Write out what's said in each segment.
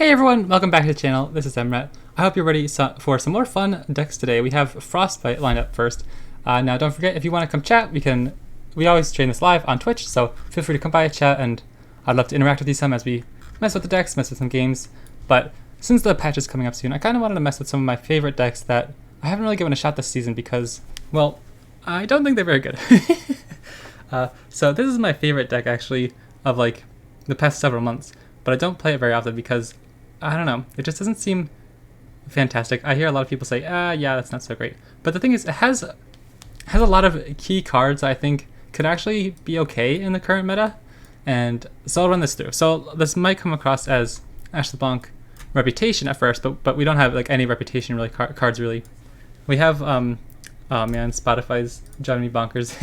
Hey everyone, welcome back to the channel. This is Emret. I hope you're ready for some more fun decks today. We have Frostbite lined up first. Now don't forget, if you want to come chat, we always stream this live on Twitch, so feel free to come by, chat, and I'd love to interact with you some as we mess with the decks, mess with some games. But since the patch is coming up soon, I kind of wanted to mess with some of my favorite decks that I haven't really given a shot this season because, well, I don't think they're very good. So this is my favorite deck actually of like the past several months, but I don't play it very often because I don't know, it just doesn't seem fantastic. I hear a lot of people say, yeah, that's not so great. But the thing is, it has a lot of key cards I think could actually be okay in the current meta, and so I'll run this through. So this might come across as Ash LeBlanc reputation at first, but we don't have like any reputation really cards really. We have oh man, Spotify's driving me bonkers.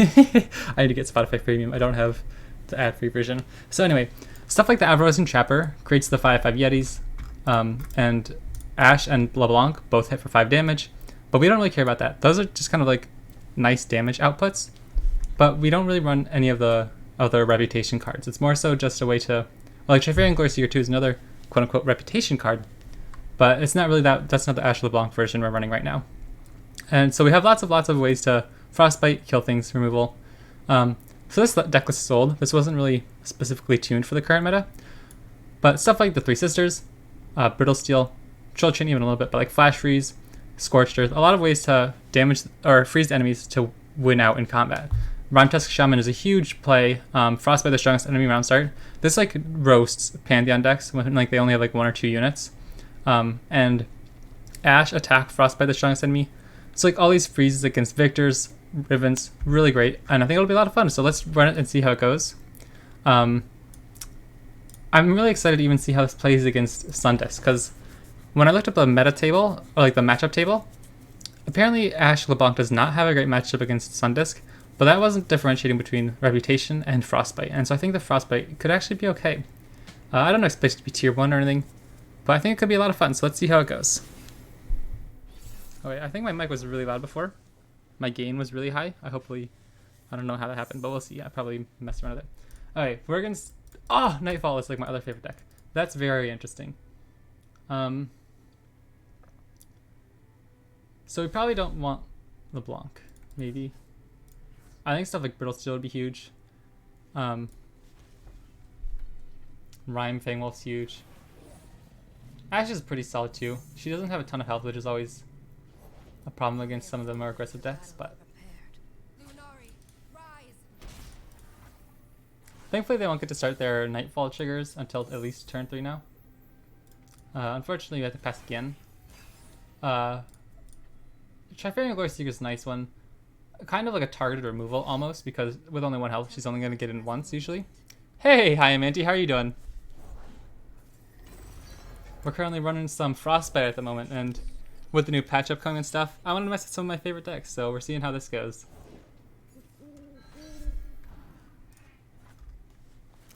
I need to get Spotify Premium. I don't have the ad-free version. So anyway, stuff like the Avarosan Trapper creates the 5/5 Yetis, and Ash and LeBlanc both hit for 5 damage, but we don't really care about that. Those are just kind of like nice damage outputs, but we don't really run any of the other reputation cards. It's more so just a way to, well, like Trifarian Glory Seeker 2 is another quote-unquote reputation card, but it's not really that's not the Ash LeBlanc version we're running right now. And so we have lots of ways to Frostbite, kill things, removal. So this deck was sold. This wasn't really specifically tuned for the current meta, but stuff like the Three Sisters, Brittle Steel, Chill Chain even a little bit, but like Flash Freeze, Scorched Earth, a lot of ways to damage or freeze the enemies to win out in combat. Rhyme Tusk Shaman is a huge play. Frostbite, the strongest enemy round start. This like roasts Pantheon decks when like they only have like 1 or 2 units. And Ash attack Frostbite, the strongest enemy. So like all these freezes against Victors, Rivens, really great, and I think it'll be a lot of fun. So let's run it and see how it goes. I'm really excited to even see how this plays against Sundisk, because when I looked up the meta table, or like the matchup table, apparently Ash LeBlanc does not have a great matchup against Sundisk, but that wasn't differentiating between Reputation and Frostbite, and so I think the Frostbite could actually be okay. I don't expect it to be tier 1 or anything, but I think it could be a lot of fun, so let's see how it goes. Oh wait, I think my mic was really loud before. My gain was really high. I don't know how that happened, but we'll see. I probably messed around with it. Alright, we're against... Oh, Nightfall is like my other favorite deck. That's very interesting. So we probably don't want LeBlanc, maybe. I think stuff like Brittle Steel would be huge. Rhyme Fangwolf's huge. Ash is pretty solid too. She doesn't have a ton of health, which is always a problem against some of the more aggressive decks, but thankfully they won't get to start their Nightfall triggers until at least turn 3 now. Unfortunately, we have to pass again. Trifarian Glory Seeker is a nice one. Kind of like a targeted removal almost, because with only 1 health, she's only going to get in once usually. Hey, hi Amanti, how are you doing? We're currently running some Frostbite at the moment, and with the new patch upcoming and stuff, I wanted to mess with some of my favorite decks, so we're seeing how this goes.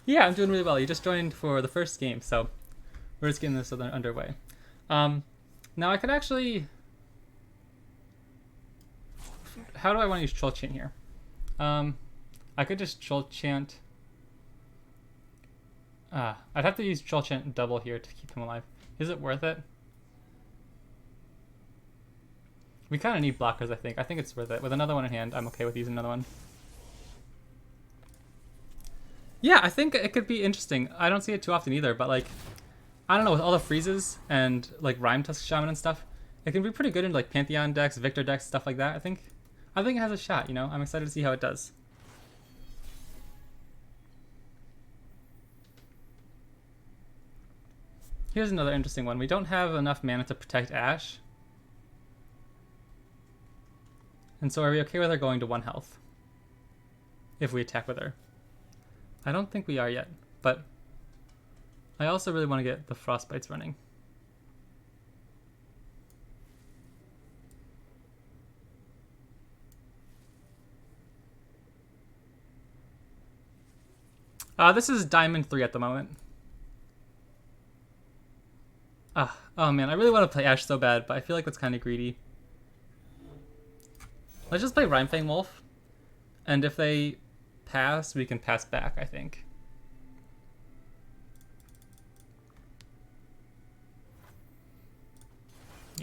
Yeah, I'm doing really well. You just joined for the first game, so we're just getting this underway. Now I could actually... How do I want to use Troll Chant here? I could just Troll Chant... I'd have to use Troll Chant double here to keep him alive. Is it worth it? We kind of need blockers, I think. I think it's worth it. With another one in hand, I'm okay with using another one. Yeah, I think it could be interesting. I don't see it too often either, but like, I don't know, with all the freezes and like Rhyme Tusk Shaman and stuff, it can be pretty good in like Pantheon decks, Victor decks, stuff like that. I think it has a shot, you know? I'm excited to see how it does. Here's another interesting one. We don't have enough mana to protect Ash. And so are we okay with her going to 1 health if we attack with her? I don't think we are yet, but I also really want to get the Frostbites running. This is Diamond 3 at the moment. Oh man, I really want to play Ash so bad, but I feel like that's kind of greedy. Let's just play Rhyme Fang Wolf, and if they pass, we can pass back, I think.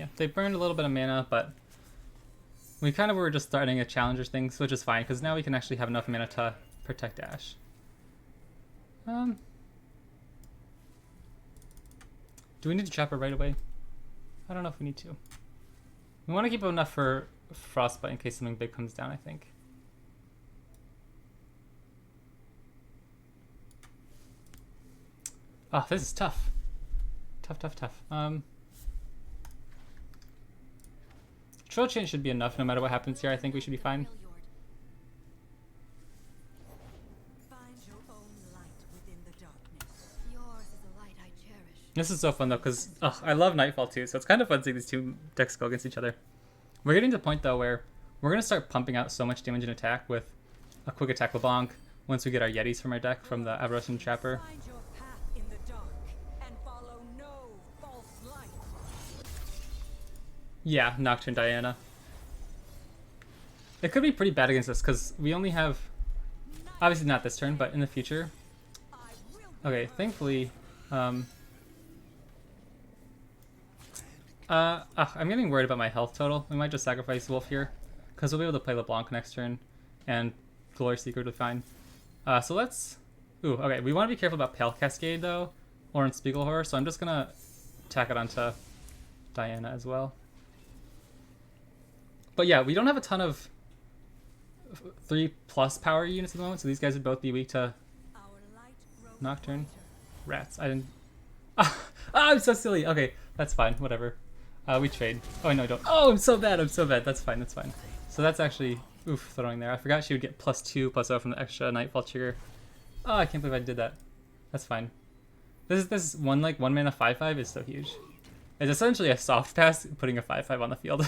Yeah, they burned a little bit of mana, but we kind of were just starting a challenger thing, which is fine, because now we can actually have enough mana to protect Ash. Do we need to trap her right away? I don't know if we need to. We want to keep enough for Frostbite in case something big comes down, I think. Oh, this is tough. Tough. Trill Chain should be enough no matter what happens here. I think we should be fine. This is so fun though, because I love Nightfall too, so it's kind of fun seeing these two decks go against each other. We're getting to the point though where we're going to start pumping out so much damage and attack with a quick attack LeBlanc once we get our Yetis from our deck from the Avarosian Trapper. Yeah, Nocturne Diana. It could be pretty bad against us because we only have, obviously not this turn, but in the future. Okay, thankfully, I'm getting worried about my health total. We might just sacrifice Wolf here because we'll be able to play LeBlanc next turn and Glory Seeker will be fine. So let's, okay, we want to be careful about Pale Cascade though, or in Spiegel Horror, so I'm just gonna tack it onto Diana as well. But yeah, we don't have a ton of 3+ power units at the moment, so these guys would both be weak to Nocturne. Rats. I didn't... I'm so silly. Okay, that's fine. Whatever. We trade. Oh, no, don't. Oh, I'm so bad. That's fine. So that's actually... Oof, throwing there. I forgot she would get +2/+0 from the extra Nightfall trigger. Oh, I can't believe I did that. That's fine. This one mana 5/5 is so huge. It's essentially a soft pass putting a 5/5 on the field.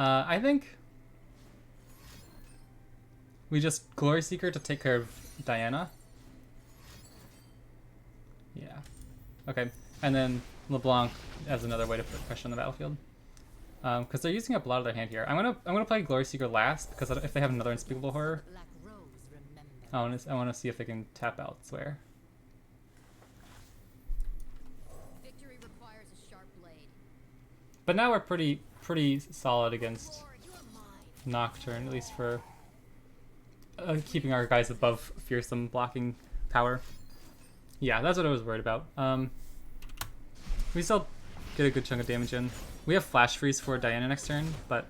I think we just Glory Seeker to take care of Diana. Yeah. Okay. And then LeBlanc as another way to put pressure on the battlefield. Because they're using up a lot of their hand here. I'm gonna play Glory Seeker last because if they have another Unspeakable Horror, I want to see if they can tap elsewhere. Victory requires a sharp blade. But now we're pretty solid against Nocturne, at least for keeping our guys above fearsome blocking power. Yeah, that's what I was worried about. We still get a good chunk of damage in. We have Flash Freeze for Diana next turn, but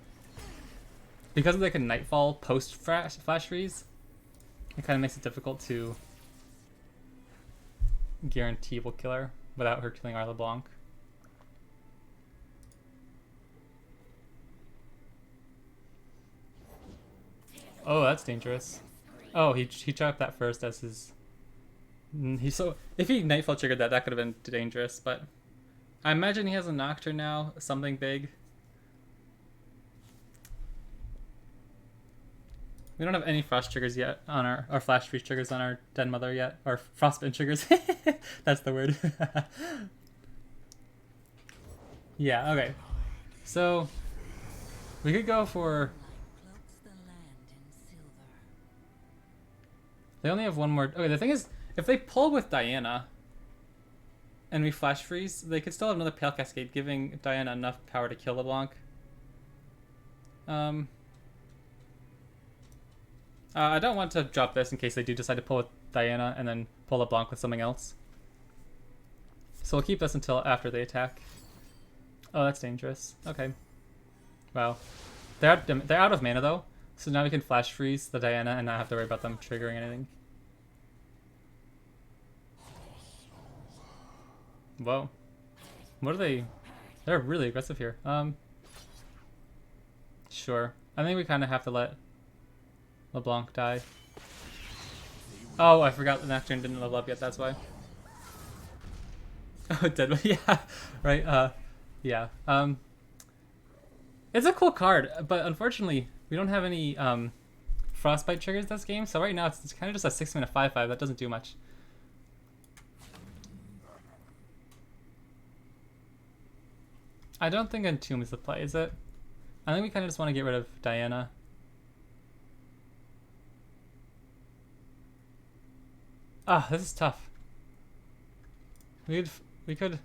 because they can Nightfall post Flash Freeze, it kind of makes it difficult to guarantee we'll kill her without her killing our LeBlanc. Oh, that's dangerous. Oh, he chopped that first as his... if he Nightfall triggered that, that could have been dangerous, but I imagine he has a Nocturne now, something big. We don't have any Frost triggers yet on our Flash Freeze triggers on our Den Mother yet, or Frostbite triggers. That's the word. Yeah, okay. So we could go for... They only have one more... Okay, the thing is, if they pull with Diana and we Flash Freeze, they could still have another Pale Cascade, giving Diana enough power to kill LeBlanc. I don't want to drop this in case they do decide to pull with Diana and then pull LeBlanc with something else. So we'll keep this until after they attack. Oh, that's dangerous. Okay. Wow. They're out of mana though, so now we can Flash Freeze the Diana and not have to worry about them triggering anything. Whoa. What are they? They're really aggressive here. Sure. I think we kind of have to let LeBlanc die. Oh, I forgot the Nocturne didn't level up yet, that's why. Oh, dead. Yeah, right. Yeah. It's a cool card, but unfortunately, we don't have any Frostbite triggers this game, so right now it's kind of just a 6-mana 5/5. That doesn't do much. I don't think Entomb is the play, is it? I think we kind of just want to get rid of Diana. Ah, this is tough. We could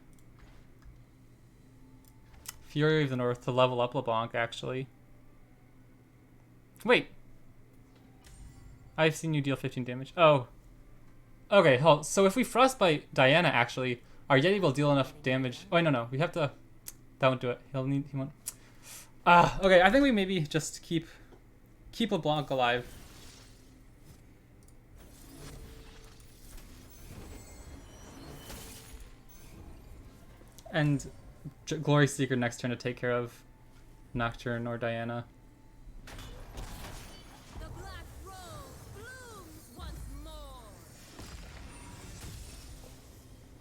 Fury of the North to level up LeBlanc, actually. Wait. I've seen you deal 15 damage. Oh. Okay, hold. So if we Frostbite Diana, actually, our Yeti will deal enough damage. Oh, no. We have to... That won't do it. He won't... Okay, I think we maybe just keep LeBlanc alive. And Glory Seeker next turn to take care of Nocturne or Diana. The black rose blooms once more.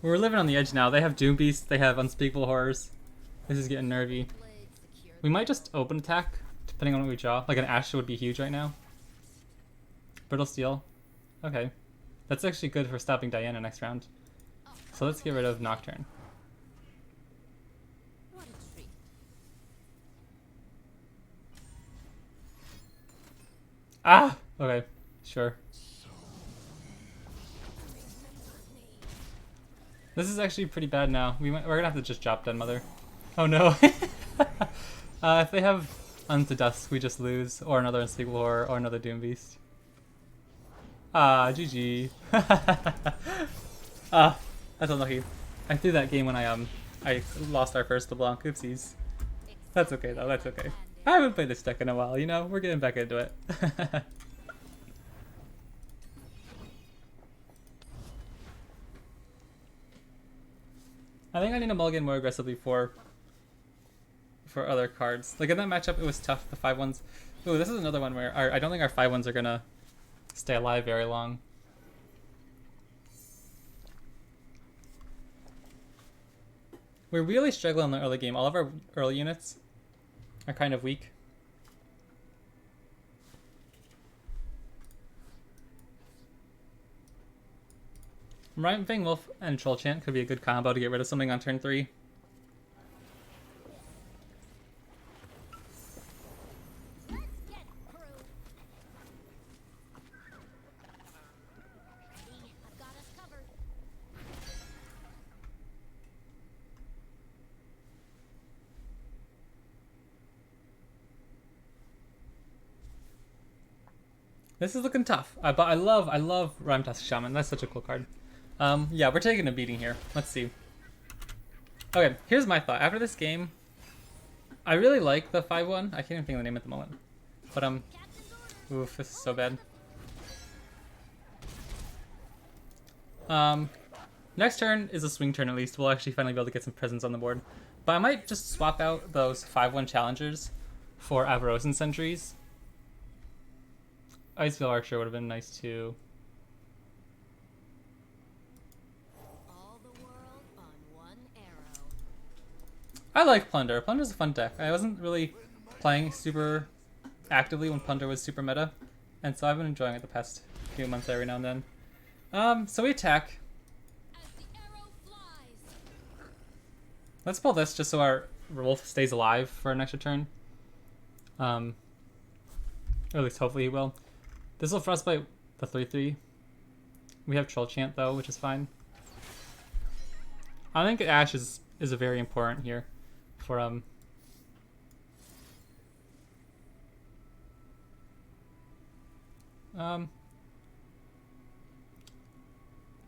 We're living on the edge now. They have Doom Beast, they have Unspeakable Horrors. This is getting nervy. Blade secured. We might just open attack, depending on what we draw. Like an Ashe would be huge right now. Brittle Steel. Okay. That's actually good for stopping Diana next round. So let's get rid of Nocturne. What a treat. Ah! Okay, sure. This is actually pretty bad now. We're gonna have to just drop Dead Mother. Oh no. If they have Unto Dusk, we just lose. Or another Unspeakable Horror, or another Doom Beast. Ah, GG. Ah, that's unlucky. I threw that game when I lost our first LeBlanc. Oopsies. That's okay though, that's okay. I haven't played this deck in a while, you know? We're getting back into it. I think I need to mulligan more aggressively for other cards. Like in that matchup, it was tough, the 5/1s. Ooh, this is another one where I don't think our 5/1s are gonna stay alive very long. We're really struggling in the early game. All of our early units are kind of weak. Ramping Wolf and Troll Chant could be a good combo to get rid of something on turn 3. Let's get crew. Ready? I've got us covered. This is looking tough, but I love Rhyme Task Shaman. That's such a cool card. Yeah, we're taking a beating here. Let's see. Okay, here's my thought. After this game, I really like the 5/1. I can't even think of the name at the moment. But oof, this is so bad. Next turn is a swing turn at least. We'll actually finally be able to get some presence on the board. But I might just swap out those 5/1 challengers for Avarosan Sentries. Icefield Archer would have been nice too. All the world on one arrow. I like Plunder. Plunder's a fun deck. I wasn't really playing super actively when Plunder was super meta, and so I've been enjoying it the past few months every now and then. So we attack. As the arrow flies. Let's pull this just so our wolf stays alive for an extra turn. Or at least hopefully he will. This will Frostbite the 3/3. We have Troll Chant though, which is fine. I think Ashe is a very important here for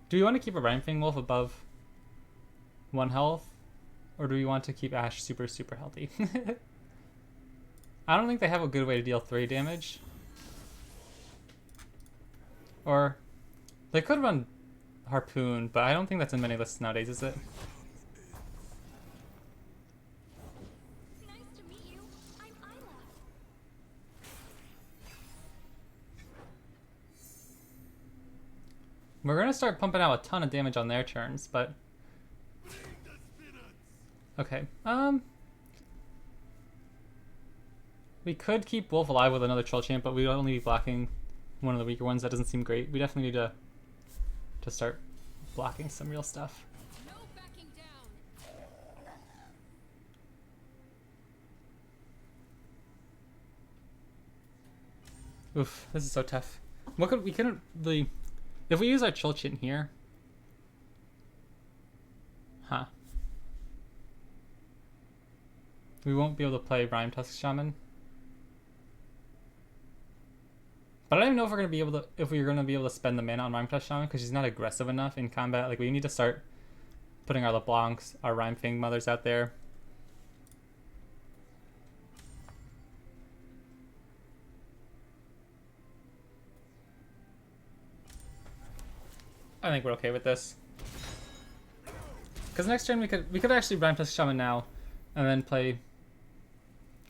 do we want to keep a Ramping Wolf above 1 health? Or do we want to keep Ashe super healthy? I don't think they have a good way to deal 3 damage. Or they could run Harpoon, but I don't think that's in many lists nowadays, is it? Nice to meet you. I'm Isla. We're gonna start pumping out a ton of damage on their turns, but okay. We could keep Wolf alive with another Troll Champ, but we'd only be blocking one of the weaker ones. That doesn't seem great. We definitely need to start blocking some real stuff. No backing down. Oof, this is so tough. We couldn't really. If we use our Troll Champ here, huh? We won't be able to play Rhyme Tusk Shaman. But I don't even know if we're gonna be able to, if we're gonna be able to spend the mana on Rhyme Tusk Shaman because she's not aggressive enough in combat. Like we need to start putting our LeBlancs, our Rhyme Fang Mothers out there. I think we're okay with this. Because next turn we could actually Rhyme Tusk Shaman now, and then play.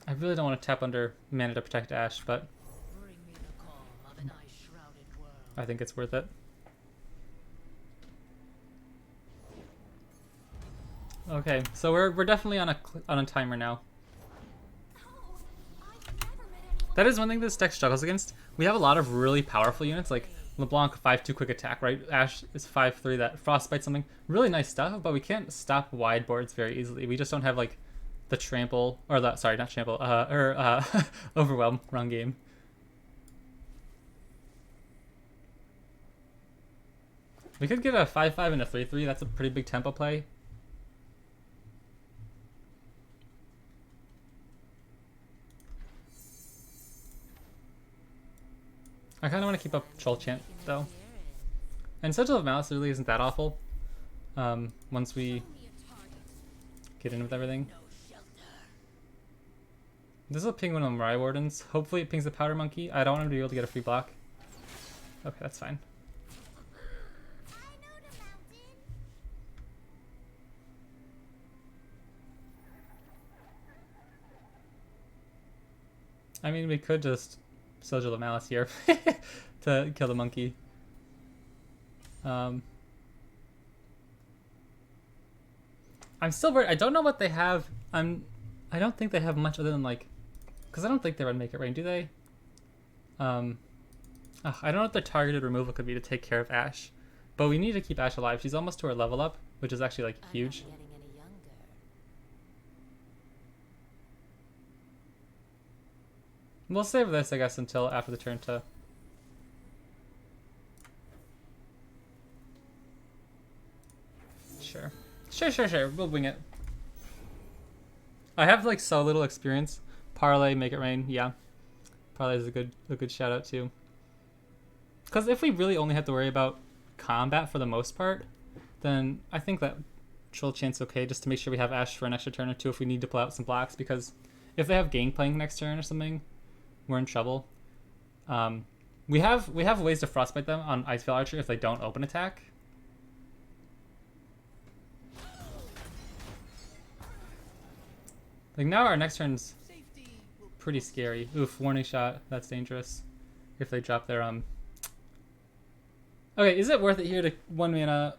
I really don't want to tap under mana to protect Ash, but Bring me the calm of an ice-shrouded world. I think it's worth it. Okay, so we're definitely on a timer now. Oh, I've never met anyone. That is one thing this deck struggles against. We have a lot of really powerful units, like LeBlanc 5/2 quick attack, right? Ash is 5/3 that Frostbite something. Really nice stuff, but we can't stop wide boards very easily. We just don't have like the trample or the sorry, not trample, overwhelm run game. We could get a 5/5 and a 3/3. That's a pretty big tempo play. I kind of want to keep up Troll Chant though. And Sigil of Malice really isn't that awful. Once we get in with everything. This will ping one of the Mirai Wardens. Hopefully it pings the Powder Monkey. I don't want him to be able to get a free block. Okay, that's fine. I mean, we could just Sigil of Malice here to kill the monkey. I'm still worried. I don't know what they have. I don't think they have much other than like, because I don't think they would make it rain, do they? I don't know what their targeted removal could be to take care of Ash, but we need to keep Ash alive. She's almost to her level up, which is actually like huge. I'm not getting any younger. We'll save this, I guess, until after the turn to. Sure. Sure. We'll wing it. I have like so little experience. Parlay, make it rain. Yeah, Parlay is a good shout out too. Because if we really only have to worry about combat for the most part, then I think that Troll Chant's okay, just to make sure we have Ash for an extra turn or two if we need to pull out some blocks. Because if they have Gangplank next turn or something, we're in trouble. We have ways to Frostbite them on Icefield Archer if they don't open attack. Like now our next turn's pretty scary. Oof, warning shot. That's dangerous. If they drop their Okay, is it worth it here to 1 mana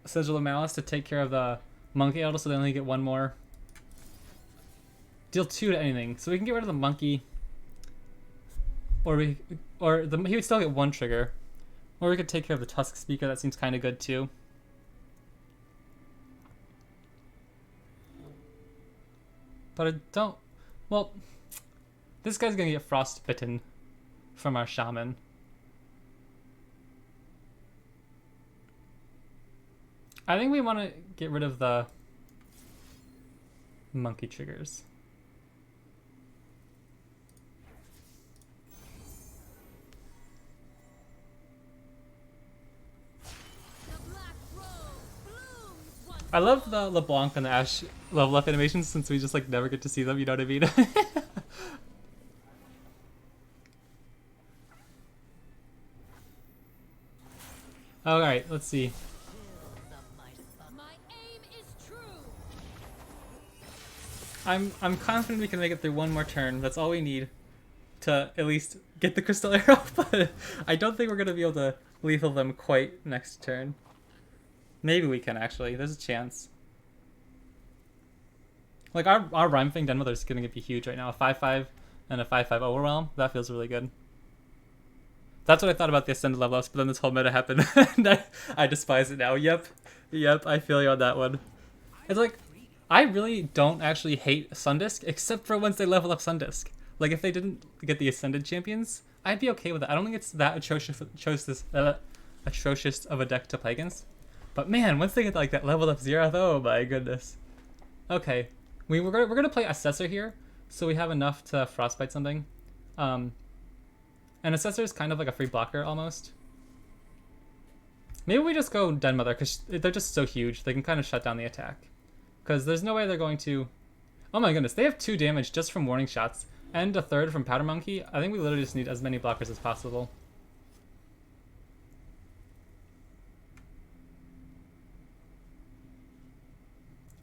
Sigil of Malice to take care of the Monkey Idol so they only get one more? Deal 2 to anything. So we can get rid of the monkey. Or he would still get 1 trigger. Or we could take care of the Tusk Speaker. That seems kind of good too. But I don't. Well, this guy's gonna get frostbitten from our shaman. I think we want to get rid of the monkey triggers. I love the LeBlanc and the Ash level up animations since we just like never get to see them, you know what I mean? Alright, let's see. My aim is true. I'm confident we can make it through one more turn. That's all we need to at least get the crystal arrow, but I don't think we're gonna be able to lethal them quite next turn. Maybe we can actually. There's a chance. Like our Rhyme Fang Den Mother is gonna be huge right now. A 5/5 and a 5/5 Overwhelm. That feels really good. That's what I thought about the Ascended level ups, but then this whole meta happened and I despise it now. Yep, I feel you on that one. It's like, I really don't actually hate Sundisk, except for once they level up Sundisk. Like if they didn't get the Ascended champions, I'd be okay with it. I don't think it's that atrocious of a deck to play against. But man, once they get like that leveled up Zeroth, oh my goodness. Okay, we're gonna play Assessor here, so we have enough to Frostbite something. And Assessor is kind of like a free blocker almost. Maybe we just go Den Mother because they're just so huge. They can kind of shut down the attack. Because there's no way they're going to... Oh my goodness, they have 2 damage just from warning shots. And a 3rd from Powder Monkey. I think we literally just need as many blockers as possible.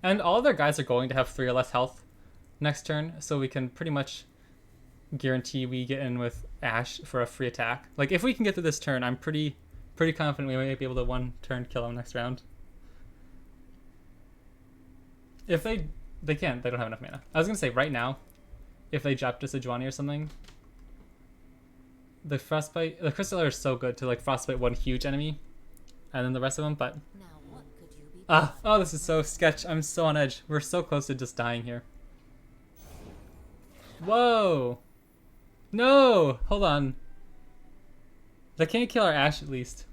And all of their guys are going to have 3 or less health next turn. So we can pretty much guarantee we get in with Ashe for a free attack. Like if we can get through this turn, I'm pretty confident we might be able to 1-turn kill him next round. If they can't, they don't have enough mana. I was gonna say right now, if they drop just a Sejuani or something, the Frostbite, the Crystal is so good to like Frostbite one huge enemy, and then the rest of them. But Now what could you be? oh, this is so sketch. I'm so on edge. We're so close to just dying here. Whoa! No, hold on. They can't kill our Ashe at least.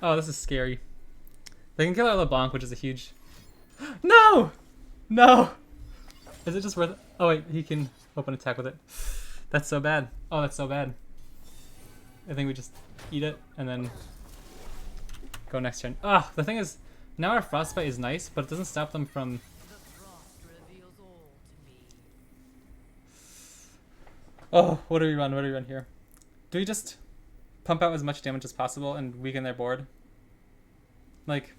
Oh, this is scary. They can kill our LeBlanc, which is a huge... No! No! Is it just worth it? Oh wait, he can open attack with it. That's so bad. Oh, that's so bad. I think we just eat it and then go next turn. Ah, the thing is, now our Frostbite is nice, but it doesn't stop them from... The frost reveals all to me. Oh, what do we run? What do we run here? Do we just pump out as much damage as possible and weaken their board? Like,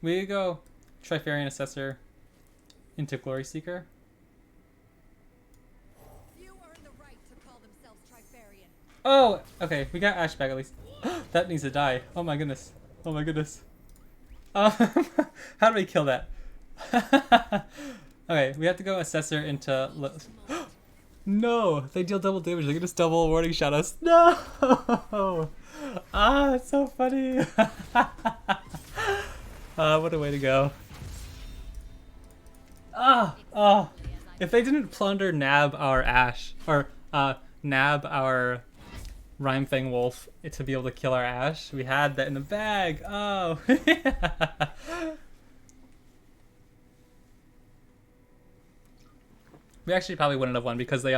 we go Trifarian Assessor into Glory Seeker. Few earn the right to call themselves Trifarian. Oh, okay, we got Ashe back at least. That needs to die. Oh my goodness. Oh my goodness. How do we kill that? Okay, we have to go Assessor into... No, they deal double damage. They can just double warning shot us. No! Ah, it's so funny. What a way to go. If they didn't plunder nab our Ashe, or nab our Rhyme Fang Wolf to be able to kill our Ashe, we had that in the bag. Oh. We actually probably wouldn't have won because they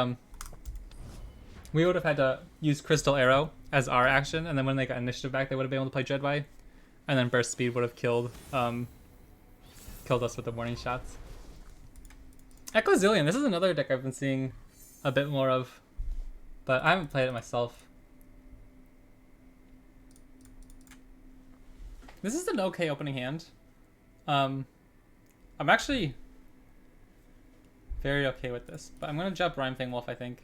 we would have had to use Crystal Arrow as our action, and then when they got initiative back, they would have been able to play Dreadway, and then Burst Speed would have killed us with the warning shots. Echo Zillion, this is another deck I've been seeing a bit more of, but I haven't played it myself. This is an okay opening hand. I'm actually very okay with this, but I'm gonna drop Rhyme Fang Wolf, I think.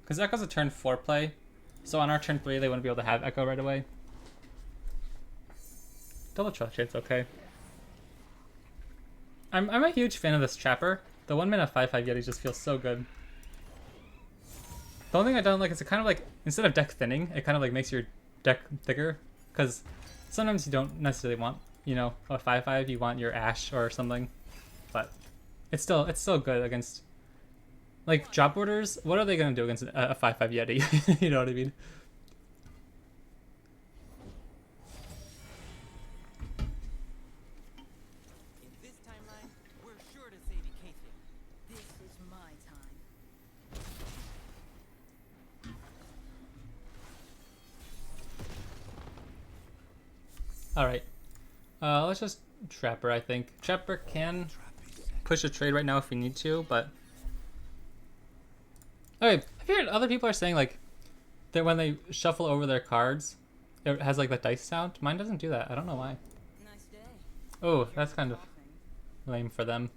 Because Echo's a turn 4 play, so on our turn 3 they wouldn't be able to have Echo right away. Double Trust Shade's okay. I'm a huge fan of this Trapper. The 1-mana 5/5 Yeti just feels so good. The only thing I don't like is it kind of like, instead of deck thinning, it kind of like makes your deck thicker. Because sometimes you don't necessarily want, you know, a 5/5, you want your Ashe or something. But it's still good against, like, drop orders. What are they going to do against a 5/5 Yeti? You know what I mean? In this timeline, we're sure to save Ikathia. This is my time. Alright. Let's just Trapper, I think. Trapper can push a trade right now if we need to, but... Okay, I've heard other people are saying, like, that when they shuffle over their cards, it has, like, the dice sound. Mine doesn't do that. I don't know why. Nice day. Oh, that's kind of lame for them.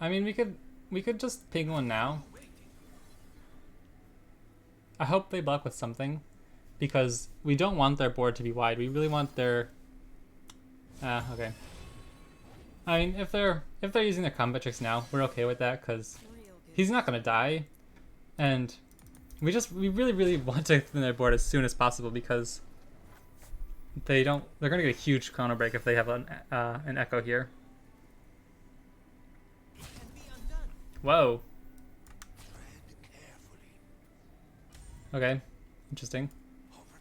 I mean, we could just ping one now. I hope they block with something, because we don't want their board to be wide. We really want their... okay. I mean, if they're using their combat tricks now, we're okay with that, because he's not gonna die, and we really want to thin their board as soon as possible, because they're gonna get a huge counter break if they have an Echo here. It can be undone. Whoa. Tread carefully. Okay. Interesting. Over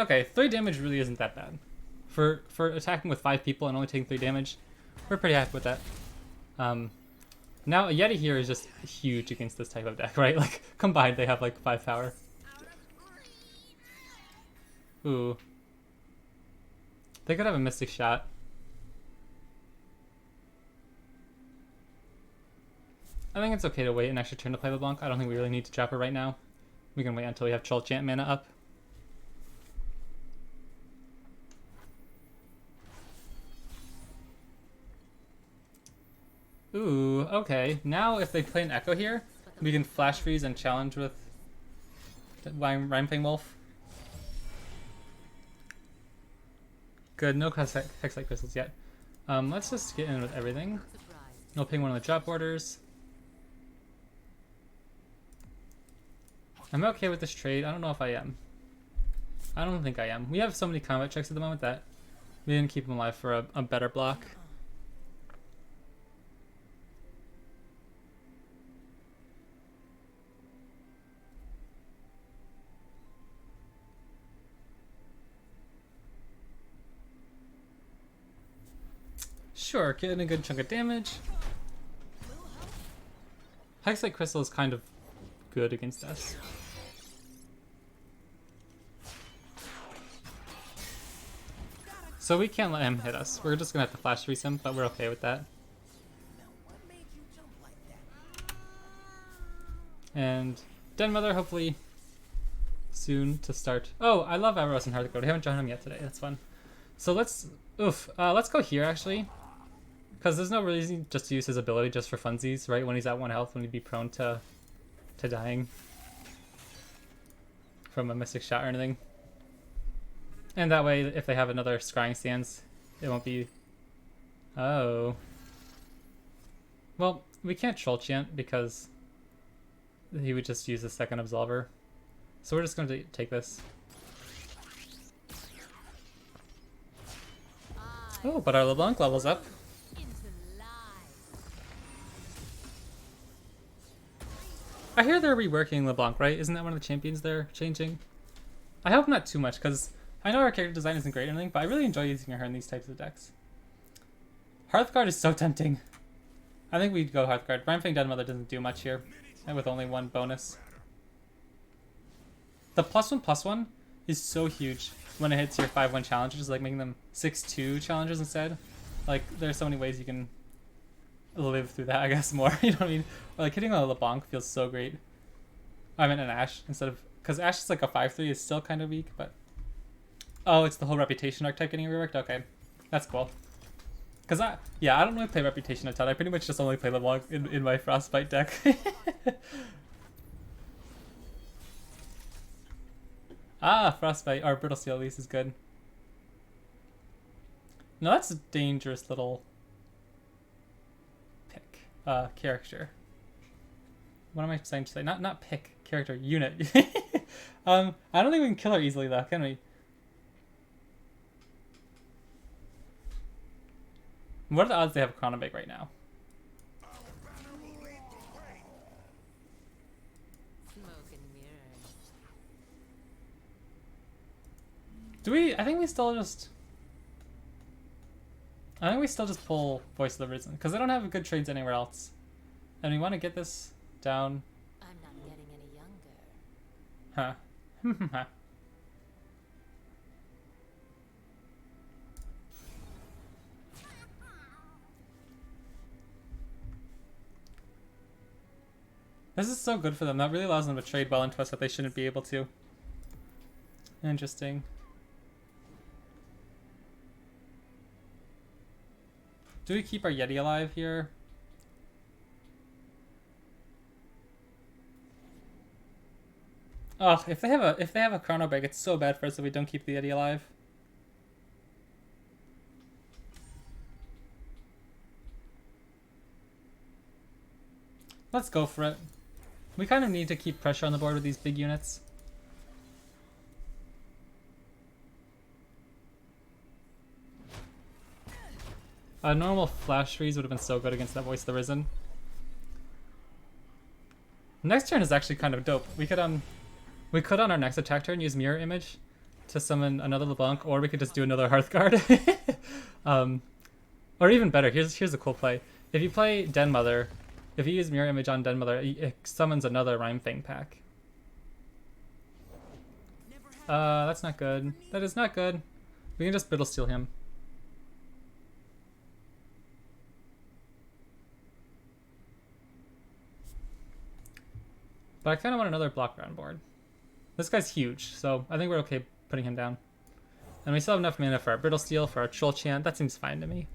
Okay, 3 damage really isn't that bad. For attacking with 5 people and only taking 3 damage, we're pretty happy with that. Now a Yeti here is just huge against this type of deck, right? Like combined they have like 5 power. Ooh. They could have a Mystic Shot. I think it's okay to wait an extra turn to play LeBlanc. I don't think we really need to drop her right now. We can wait until we have Troll Chant mana up. Ooh, okay. Now if they play an Echo here, we can Flash Freeze and challenge with Rhyme Wolf. Good, no Hexlight Crystals yet. Let's just get in with everything. No ping one of the drop orders. I'm okay with this trade. I don't know if I am. I don't think I am. We have so many combat checks at the moment that we didn't keep him alive for a better block. Sure, getting a good chunk of damage. Hexlight Crystal is kind of good against us. So we can't let him hit us. We're just gonna have to Flash Freeze him, but we're okay with that. And Den Mother hopefully soon to start. Oh, I love Avaros and Hearthguard. We haven't drawn him yet today. That's fun. So let's go here actually, because there's no reason just to use his ability just for funsies, right? When he's at 1 health, when he'd be prone to dying from a Mystic Shot or anything. And that way, if they have another Scrying Stance, it won't be... Oh. Well, we can't Troll Chant because he would just use the second Absolver. So we're just going to take this. Oh, but our LeBlanc levels up. I hear they're reworking LeBlanc, right? Isn't that one of the champions they're changing? I hope not too much, because I know our character design isn't great or anything, but I really enjoy using her in these types of decks. Hearthguard is so tempting. I think we'd go Hearthguard. Rhymefang Den Mother doesn't do much here, and with only 1 bonus. The +1/+1 is so huge when it hits your 5/1 challenges, like making them 6/2 challenges instead. Like, there's so many ways you can live through that, I guess, more. You know what I mean? Or like hitting a LeBlanc feels so great. I meant an Ashe instead of... Because Ashe is like a 5/3 is still kind of weak, but... Oh, it's the whole Reputation archetype getting reworked? Okay. That's cool. Because I don't really play Reputation a ton. I pretty much just only play LeBlanc in my Frostbite deck. Frostbite. Or Brittle Steel at least is good. No, that's a dangerous little... character. What am I saying to say? Not pick, character, unit. I don't think we can kill her easily though, can we? What are the odds they have a Chronobake right now? Smoke and mirrors. Do we? I think we still just pull Voice of the Risen, because they don't have good trades anywhere else. And we want to get this down. I'm not getting any younger. Huh. This is so good for them. That really allows them to trade well into us that they shouldn't be able to. Interesting. Do we keep our Yeti alive here? Oh, if they have a Chronobake, it's so bad for us if we don't keep the Yeti alive. Let's go for it. We kind of need to keep pressure on the board with these big units. A normal Flash Freeze would have been so good against that Voice of the Risen. Next turn is actually kind of dope. We could on our next attack turn use Mirror Image to summon another LeBlanc, or we could just do another Hearthguard. Or even better, here's a cool play. If you play Den Mother, if you use Mirror Image on Den Mother, it summons another Rhyme Fang pack. That's not good. That is not good. We can just Brittle Steel him. But I kind of want another block round board. This guy's huge, so I think we're okay putting him down. And we still have enough mana for our Brittle Steel, for our Troll Chant. That seems fine to me.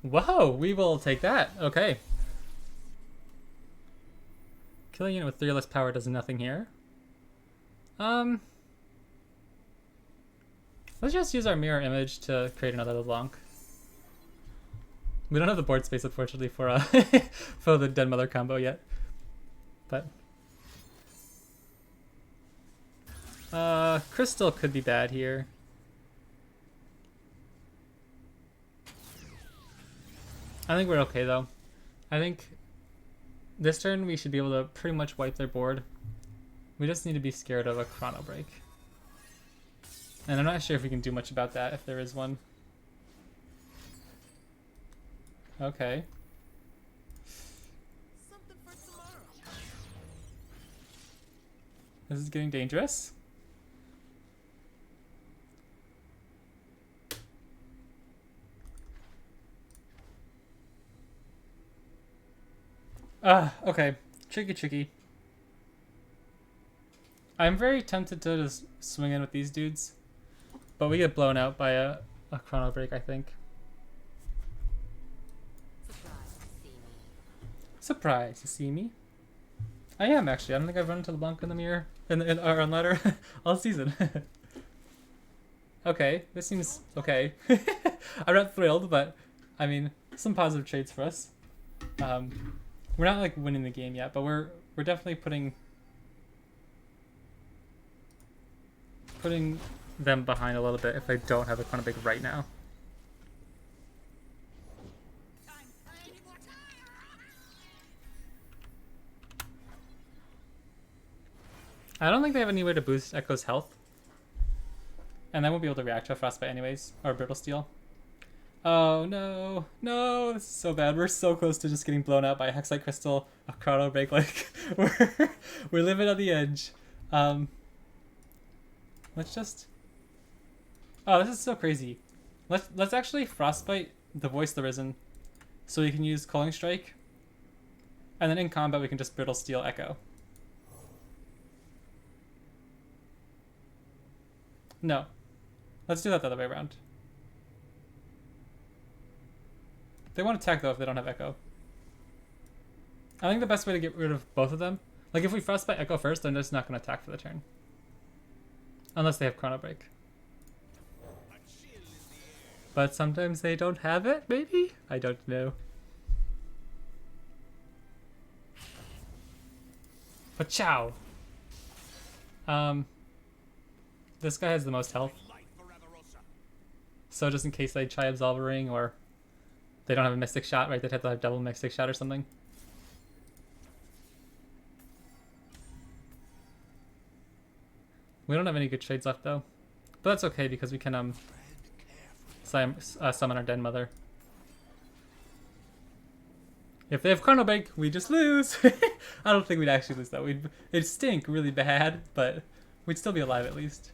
Whoa, we will take that. Okay. Killing unit with 3 or less power does nothing here. Let's just use our Mirror Image to create another LeBlanc. We don't have the board space, unfortunately, for for the Den Mother combo yet. But Crystal could be bad here. I think we're okay though. I think this turn we should be able to pretty much wipe their board. We just need to be scared of a Chrono Break. And I'm not sure if we can do much about that if there is one. Okay. Something for tomorrow. This is getting dangerous. Okay. Tricky. I'm very tempted to just swing in with these dudes. But we get blown out by a Chrono Break, I think. Surprised to see me. Surprise, you see me? I am actually. I don't think I've run into LeBlanc in the mirror or on ladder all season. Okay, this seems okay. I'm not thrilled, but I mean, some positive traits for us. We're not like winning the game yet, but we're definitely putting them behind a little bit if they don't have a Chrono Break right now. I don't think they have any way to boost Echo's health. And I won't be able to react to a Frostbite anyways, or Brittle Steel. Oh no, no, this is so bad. We're so close to just getting blown out by a Hexite Crystal, a Chrono Break, like, we're living on the edge. Let's just... Oh, this is so crazy. Let's actually Frostbite the Voice the Risen, so we can use Culling Strike, and then in combat we can just Brittle Steel Echo. No. Let's do that the other way around. They won't attack though if they don't have Echo. I think the best way to get rid of both of them, like if we Frostbite Echo first, they're just not going to attack for the turn. Unless they have Chrono Break. But sometimes they don't have it, maybe? I don't know. But chow! This guy has the most health. So just in case they try Absolve Ring or they don't have a Mystic Shot, right? They'd have to have double Mystic Shot or something. We don't have any good trades left though. But that's okay because we can summon our Den Mother. If they have Chrono Break, we just lose. I don't think we'd actually lose though. It'd stink really bad, but we'd still be alive at least.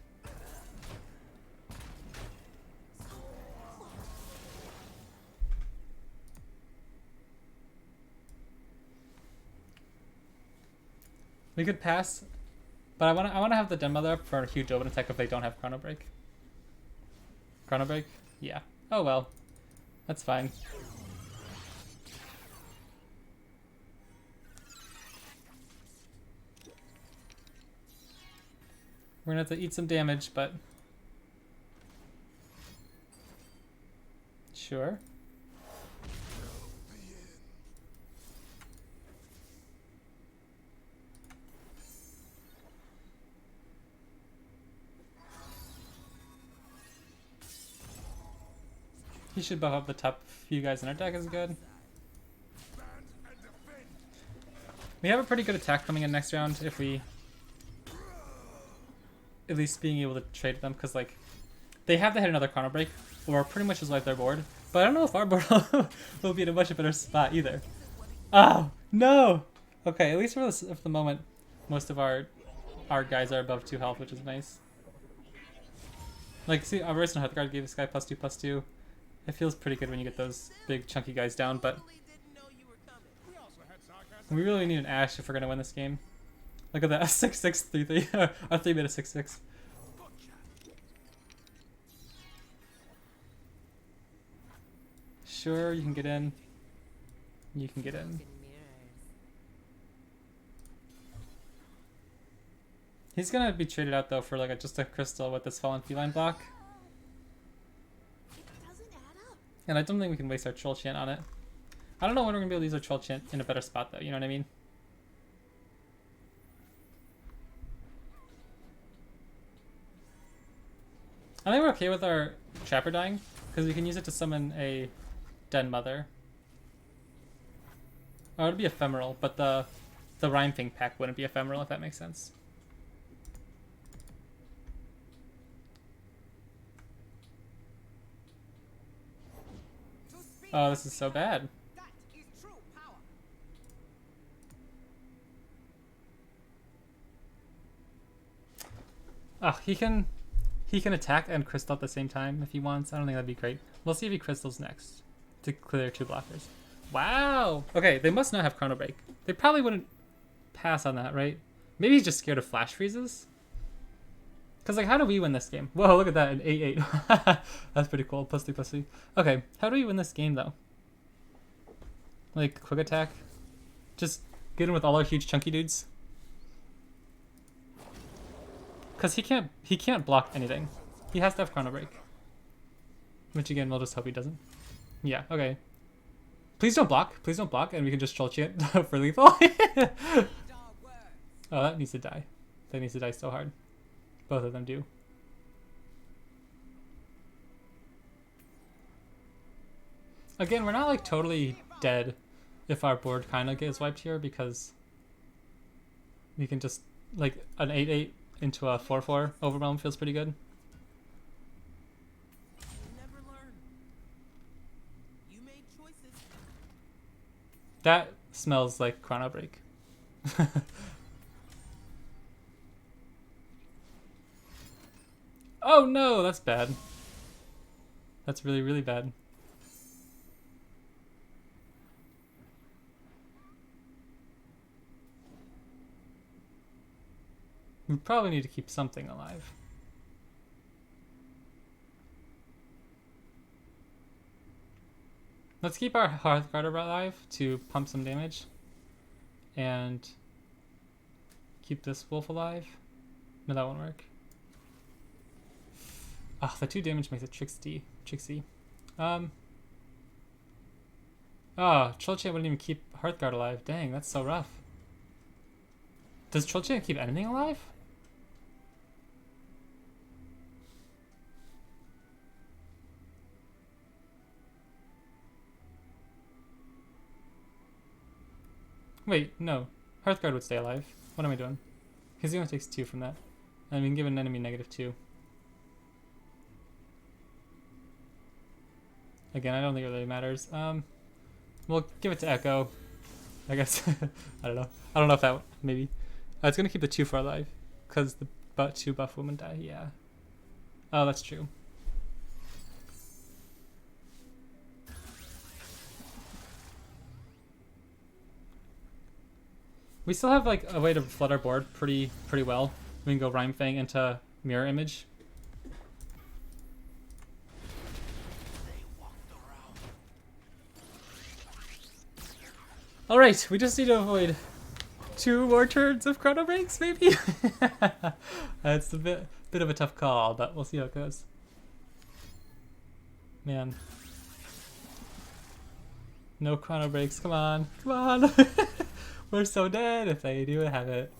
We could pass, but I wanna have the Den Mother up for a huge open attack if they don't have Chrono Break. Chrono Break? Yeah. Oh well. That's fine. We're gonna have to eat some damage, but sure. He should buff up the top few guys in our deck is good. We have a pretty good attack coming in next round if we at least being able to trade them, because like they have to hit another Chrono Break or pretty much just wipe their board. But I don't know if our board will be in a much better spot either. Oh no! Okay, at least for the moment, most of our guys are above 2 health, which is nice. Like, see, our Arisen Hearthguard gave this guy +2/+2. It feels pretty good when you get those big chunky guys down, but we really need an Ashe if we're gonna win this game. Look at that, 6/6 3/3, or 3 mid 6/6. Sure, you can get in. You can get in. He's gonna be traded out though for like just a crystal with this Fallen Feline block. And I don't think we can waste our Troll Chant on it. I don't know when we're gonna be able to use our Troll Chant in a better spot though, you know what I mean? I think we're okay with our Trapper dying, because we can use it to summon a Den Mother. Oh, it'd be ephemeral, but the Rhyme Thing pack wouldn't be ephemeral, if that makes sense. Oh, this is so bad. Oh, he can attack and crystal at the same time if he wants. I don't think that'd be great. We'll see if he crystals next to clear 2 blockers. Wow. Okay, they must not have Chrono Break. They probably wouldn't pass on that, right? Maybe he's just scared of flash freezes. Because, like, how do we win this game? Whoa, look at that, an 8/8. That's pretty cool. +3/+3. Okay, how do we win this game, though? Like, quick attack? Just get in with all our huge chunky dudes? Because he can't block anything. He has to have Chrono Break. Which, again, we'll just hope he doesn't. Yeah, okay. Please don't block. Please don't block, and we can just Troll Chant for lethal. Oh, that needs to die. That needs to die so hard. Both of them do. Again, we're not like totally dead if our board kind of gets wiped here, because we can just like an 8/8 into a 4/4 overwhelm feels pretty good. That smells like Chrono Break. Oh no, that's bad. That's really, really bad. We probably need to keep something alive. Let's keep our Hearthguard alive to pump some damage. And keep this wolf alive. No, that won't work. Ah, the 2 damage makes it tricksy. Oh, Troll Chant wouldn't even keep Hearthguard alive. Dang, that's so rough. Does Troll Chant keep anything alive? Wait, no. Hearthguard would stay alive. What am I doing? Because he only takes 2 from that. And we can give an enemy -2. Again, I don't think it really matters. We'll give it to Echo. I guess. I don't know. I don't know if that... Maybe. It's going to keep the 2 for alive. Because the 2 buff women die. Yeah. Oh, that's true. We still have like a way to flood our board pretty well. We can go Rhyme Fang into Mirror Image. Alright, we just need to avoid 2 more turns of Chrono Breaks, maybe? It's a bit of a tough call, but we'll see how it goes. Man. No Chrono Breaks, come on. Come on! We're so dead if they do have it.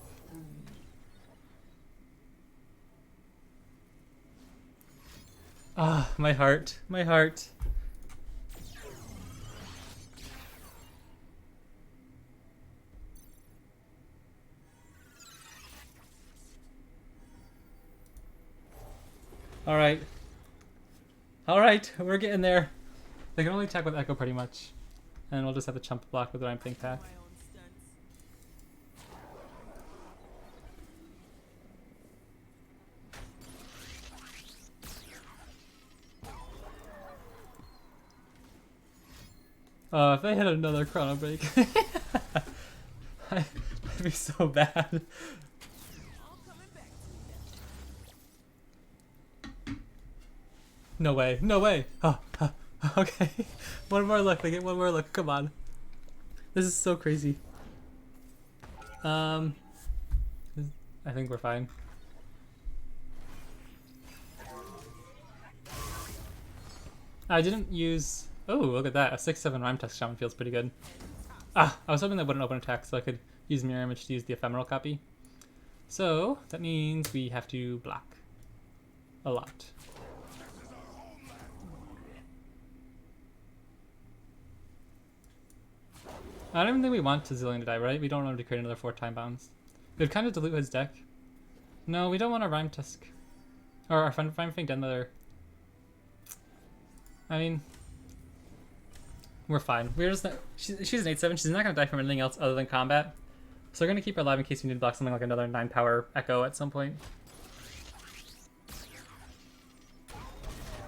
Ah, my heart. My heart. Alright. Alright, we're getting there. They can only attack with Echo pretty much. And we'll just have to chump block with the Rhyme Think Path. My own stunts. If they hit another Chrono Break, I'd be so bad. All coming back to me now. No way, no way. Oh, okay. One more look, they get one more look, come on. This is so crazy. I think we're fine. I didn't use... Oh, look at that. A 6-7 Rhyme Tusk Shaman feels pretty good. I was hoping that wouldn't open attack so I could use Mirror Image to use the ephemeral copy. So, that means we have to block. A lot. I don't even think we want Tazillion to die, right? We don't want him to create another 4 time bounds. It would kind of dilute his deck. No, we don't want a Rhyme Tusk. Or our Rhyme Think Denmother. I mean... We're fine. We're just not, she's an 8-7. She's not going to die from anything else other than combat. So we're going to keep her alive in case we need to block something like another 9 power Echo at some point.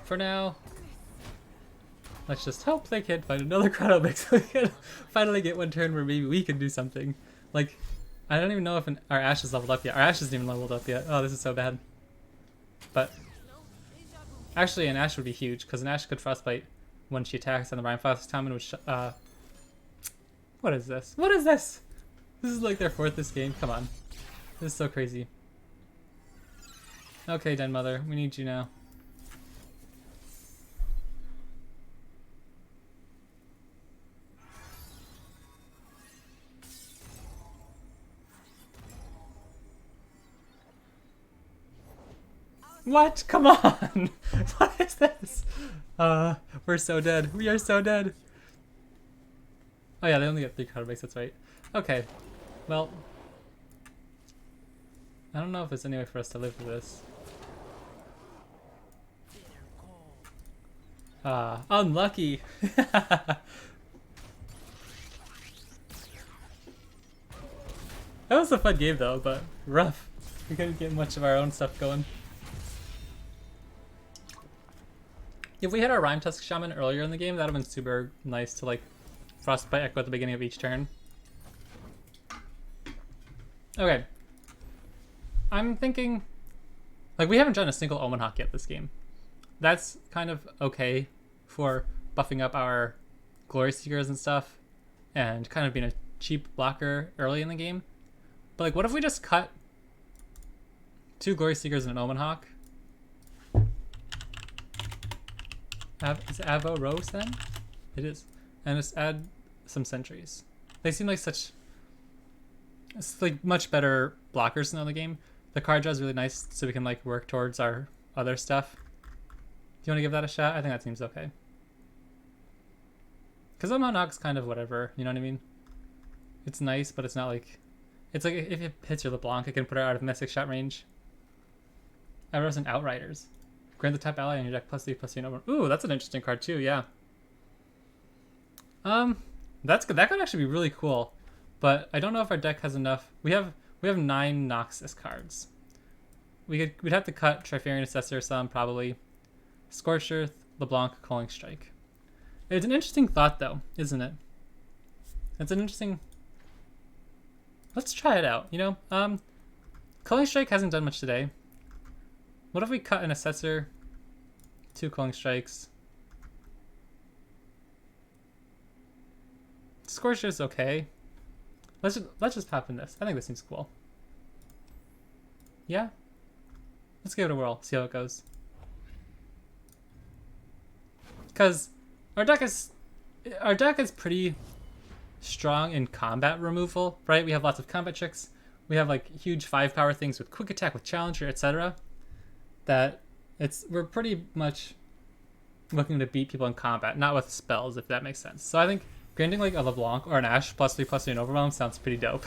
For now, let's just hope they can find another Chrono Break so we can finally get one turn where maybe we can do something. Like, I don't even know if our Ashe is leveled up yet. Our Ashe isn't even leveled up yet. Oh, this is so bad. But, actually an Ashe would be huge, because an Ashe could Frostbite when she attacks on the Rhyme Fast Common, which, what is this? What is this? This is like their 4th this game. Come on. This is so crazy. Okay, Denmother, we need you now. What? Come on! What is this? We're so dead. We are so dead. Oh yeah, they only get 3 Chrono Breaks, that's right. Okay. Well, I don't know if there's any way for us to live through this. Unlucky. That was a fun game though, but rough. We couldn't get much of our own stuff going. If we had our Rhyme Tusk Shaman earlier in the game, that would have been super nice to like Frostbite Echo at the beginning of each turn. Okay. I'm thinking, like, we haven't done a single Omen Hawk yet this game. That's kind of okay for buffing up our Glory Seekers and stuff and kind of being a cheap blocker early in the game. But like, what if we just cut 2 Glory Seekers and an Omen Hawk? Is it Avo Rose then? It is. And just add some sentries. They seem like such... It's like much better blockers in the other game. The card draw is really nice so we can like work towards our other stuff. Do you want to give that a shot? I think that seems okay. Because Omen Hawk's kind of whatever, you know what I mean? It's nice, but it's not like... It's like if it hits your LeBlanc, it can put her out of Mystic Shot range. Arrows and Outriders. Grant the top ally on your deck +3/+3 over. Ooh, that's an interesting card too. Yeah. That's good. That could actually be really cool, but I don't know if our deck has enough. We have 9 Noxus cards. We'd have to cut Trifarian Assessor some probably. Scorched Earth, LeBlanc, Culling Strike. It's an interesting thought though, isn't it? It's an interesting. Let's try it out. You know, Culling Strike hasn't done much today. What if we cut an Assessor, 2 Culling Strikes? Scorcher is okay. Let's just pop in this. I think this seems cool. Yeah? Let's give it a whirl, see how it goes. Because our deck is pretty strong in combat removal, right? We have lots of combat tricks. We have like huge 5 power things with quick attack, with challenger, etc. That we're pretty much looking to beat people in combat, not with spells, if that makes sense. So I think granting like a LeBlanc or an Ashe +3/+3 and Overwhelm sounds pretty dope.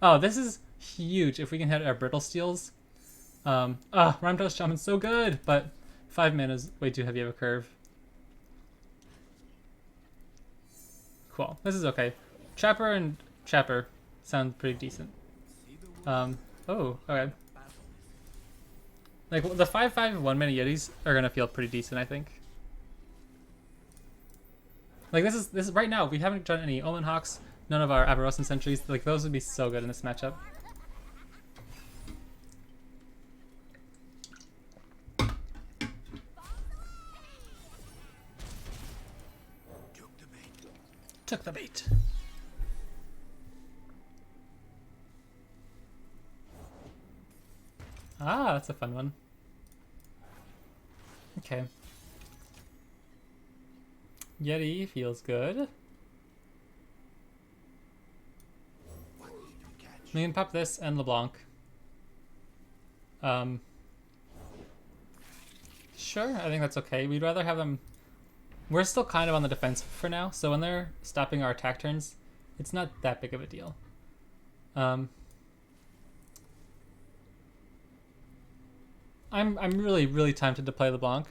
Oh, this is huge if we can hit our Brittle Steels. Rhyme Toast Shaman's so good, but 5 mana is way too heavy of a curve. Cool. This is okay. Trapper and Trapper sound pretty decent. Oh, okay. Like, the 5/5 1-mana Yetis are gonna feel pretty decent, I think. Like, this is right now, we haven't done any Omen Hawks, none of our Avarosan Sentries. Like, those would be so good in this matchup. Took the bait. Ah, that's a fun one. Okay. Yeti feels good. We can pop this and LeBlanc. Sure, I think that's okay. We'd rather have them... We're still kind of on the defensive for now, so when they're stopping our attack turns, it's not that big of a deal. I'm really, really tempted to play LeBlanc,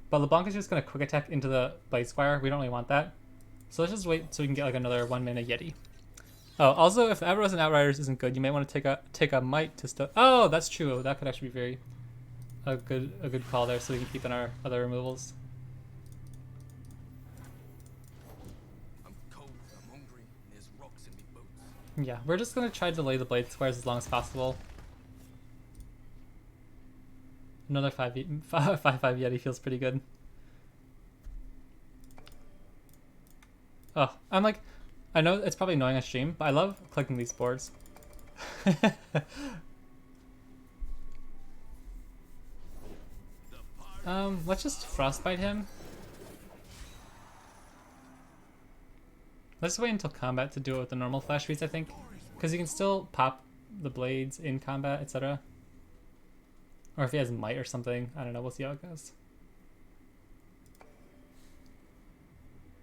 but LeBlanc is just going to quick attack into the Blade Squire. We don't really want that. So let's just wait so we can get like another 1-mana Yeti. Oh, also, if the Avarosan Outriders isn't good, you may want to take a Might to still... Oh, that's true. That could actually be very a good call there, so we can keep in our other removals. I'm cold, I'm hungry, and there's rocks in me boots. Yeah, we're just going to try to delay the Blade Squires as long as possible. Another 5/5 Yeti feels pretty good. Oh, I'm like... I know it's probably annoying on stream, but I love clicking these boards. Let's just Frostbite him. Let's wait until combat to do it with the normal flash speeds, I think. Because you can still pop the blades in combat, etc. Or if he has Might or something. I don't know, we'll see how it goes.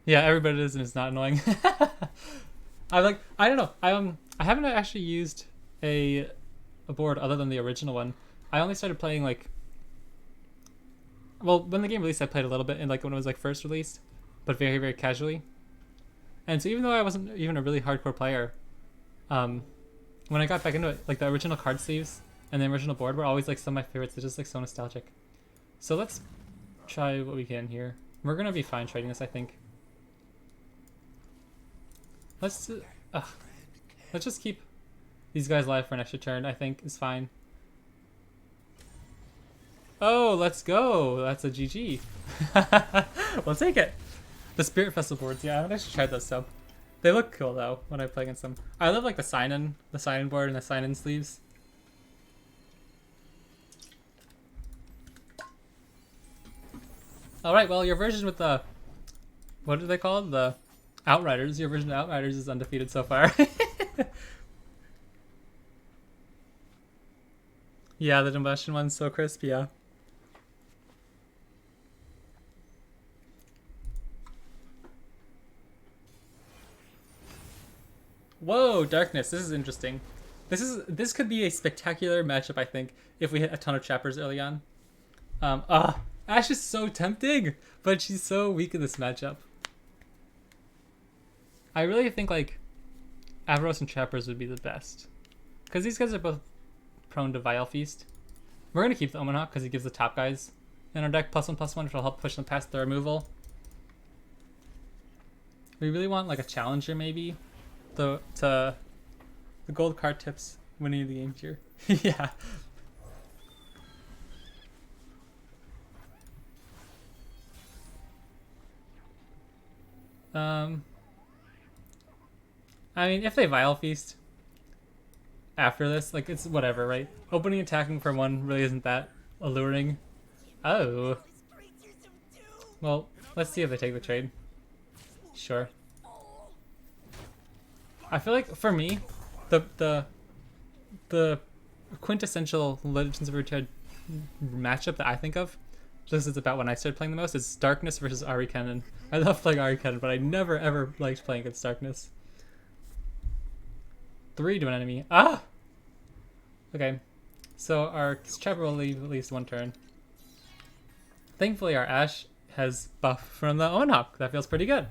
Yeah, everybody is and it's not annoying. I don't know. I haven't actually used a board other than the original one. I only started playing like, well, when the game released I played a little bit and like when it was like first released, but very, very casually. And so even though I wasn't even a really hardcore player, when I got back into it, like the original card sleeves and the original board were always like some of my favorites. They're just like so nostalgic. So let's try what we can here. We're gonna be fine trading this, I think. Let's just keep these guys alive for an extra turn, I think is fine. Oh, let's go. That's a GG. We'll take it. The Spirit Festival boards, yeah, I haven't actually tried those, so they look cool though when I play against them. I love like the sign-in board and the sign-in sleeves. Alright, well, your version with the, what do they call it? The Outriders. Your version of Outriders is undefeated so far. Yeah, the Combustion one's so crisp, yeah. Whoa, Darkness, this is interesting. This could be a spectacular matchup, I think, if we hit a ton of trappers early on. Ash is so tempting, but she's so weak in this matchup. I really think like Avaros and Trappers would be the best. Because these guys are both prone to Vile Feast. We're going to keep the Omen Hawk because he gives the top guys in our deck +1/+1, which will help push them past the removal. We really want like a challenger maybe. The gold card tips winning the game here. Yeah. I mean, if they Vile Feast after this, like, it's whatever, right? Opening attacking for one really isn't that alluring. Oh. Well, let's see if they take the trade. Sure. I feel like, for me, the quintessential Legends of Runeterra matchup that I think of, just as about when I started playing the most, is Darkness versus Ari Kennen. I love playing Ari Kennen, but I never ever liked playing against Darkness. 3 to an enemy. Ah! Okay. So our Trapper will leave at least one turn. Thankfully, our Ashe has buff from the Owen Hawk. That feels pretty good.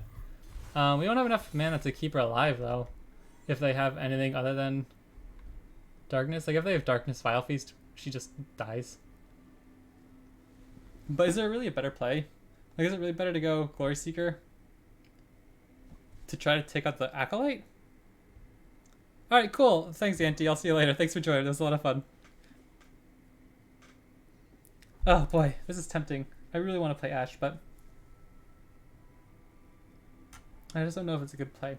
We don't have enough mana to keep her alive, though. If they have anything other than Darkness. Like, if they have Darkness Vile Feast, she just dies. But is there really a better play? Like, is it really better to go Glory Seeker? To try to take out the Acolyte? Alright, cool. Thanks, Auntie. I'll see you later. Thanks for joining. It was a lot of fun. Oh, boy. This is tempting. I really want to play Ashe, but I just don't know if it's a good play.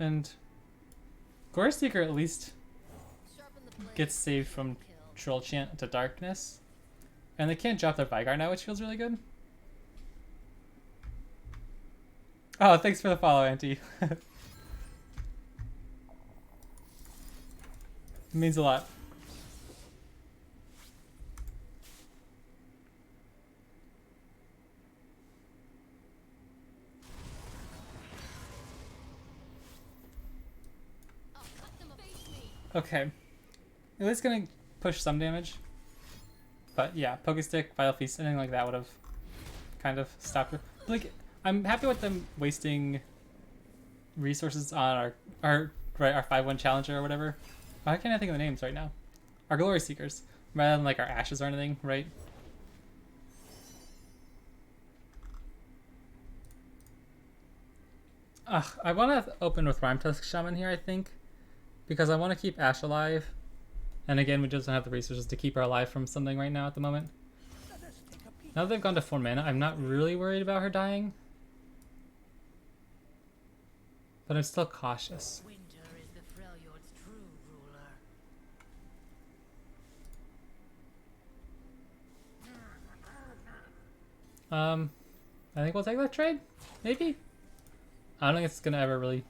And Glory Seeker at least gets saved from Troll Chant to Darkness. And they can't drop their Vygar now, which feels really good. Oh, thanks for the follow, Auntie. It means a lot. Okay. At least gonna push some damage. But yeah, Pokestick, Vile Feast, anything like that would have kind of stopped her. Like, I'm happy with them wasting resources on our 5-1 challenger or whatever. Why can't I think of the names right now? Our Glory Seekers. Rather than like our Ashes or anything, right? Ugh, I want to open with Rhyme Tusk Shaman here, I think. Because I want to keep Ashe alive. And again, we just don't have the resources to keep her alive from something right now at the moment. Now that they've gone to 4 mana, I'm not really worried about her dying. But I'm still cautious. Winter is the Freljord's true ruler. I think we'll take that trade. Maybe? I don't think it's gonna ever really